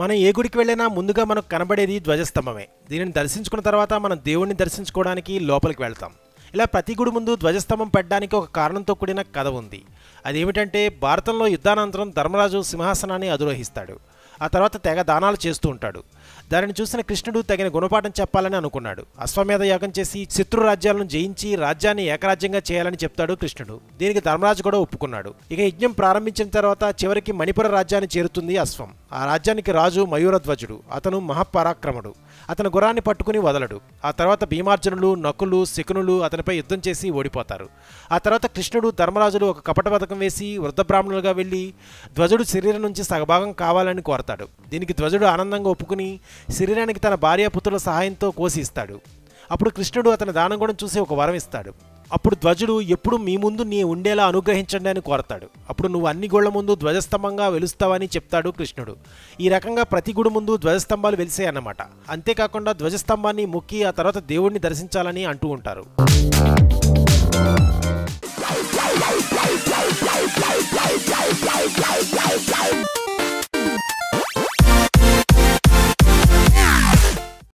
మనం ఏ గుడికి వెళ్ళినా ముందుగా మనకు కనబడేది ధ్వజస్తంభమే. దీనిని దర్శించుకున్న తర్వాత మనం దేవుణ్ణి దర్శించుకోవడానికి లోపలికి వెళ్తాం. ఇలా ప్రతి గుడి ముందు ధ్వజస్తంభం పెట్టడానికి ఒక కారణంతో కూడిన కథ ఉంది. అదేమిటంటే భారతంలో యుద్ధానంతరం ధర్మరాజు సింహాసనాన్ని అధిరోహిస్తాడు. ఆ తర్వాత తెగ దానాలు చేస్తూ ఉంటాడు. దానిని చూసిన కృష్ణుడు తగిన గుణపాఠం చెప్పాలని అనుకున్నాడు. అశ్వమేధ యాగం చేసి శత్రు రాజ్యాలను జయించి రాజ్యాన్ని ఏకరాజ్యంగా చేయాలని చెప్తాడు కృష్ణుడు. దీనికి ధర్మరాజు కూడా ఒప్పుకున్నాడు. ఇక యజ్ఞం ప్రారంభించిన తర్వాత చివరికి మణిపుర రాజ్యాన్ని చేరుతుంది అశ్వం. ఆ రాజ్యానికి రాజు మయూరధ్వజుడు. అతను మహాపరాక్రముడు. అతని గుర్రాన్ని పట్టుకుని వదలడు. ఆ తర్వాత భీమార్జునులు, నకులు, శకునులు అతనిపై యుద్ధం చేసి ఓడిపోతారు. ఆ తర్వాత కృష్ణుడు, ధర్మరాజులు ఒక కపట పథకం వేసి వృద్ధ బ్రాహ్మణులుగా వెళ్లి ధ్వజుడు శరీరం నుంచి సగభాగం కావాలని కోరతాడు. దీనికి ధ్వజుడు ఆనందంగా ఒప్పుకుని శరీరానికి తన భార్యాపుత్రుల సహాయంతో కోసి ఇస్తాడు. అప్పుడు కృష్ణుడు అతని దానంగుణం చూసి ఒక వరం ఇస్తాడు. అప్పుడు ధ్వజుడు ఎప్పుడు మీ ముందు నీ ఉండేలా అనుగ్రహించండి అని కోరతాడు. అప్పుడు నువ్వు అన్ని గుళ్ల ముందు ధ్వజస్తంభంగా వెలుస్తావని చెప్తాడు కృష్ణుడు. ఈ రకంగా ప్రతి గుడి ముందు ధ్వజస్తంభాలు వెలిసాయన్నమాట. అంతేకాకుండా ధ్వజస్తంభాన్ని మొక్కి ఆ తర్వాత దేవుడిని దర్శించాలని అంటూ ఉంటారు.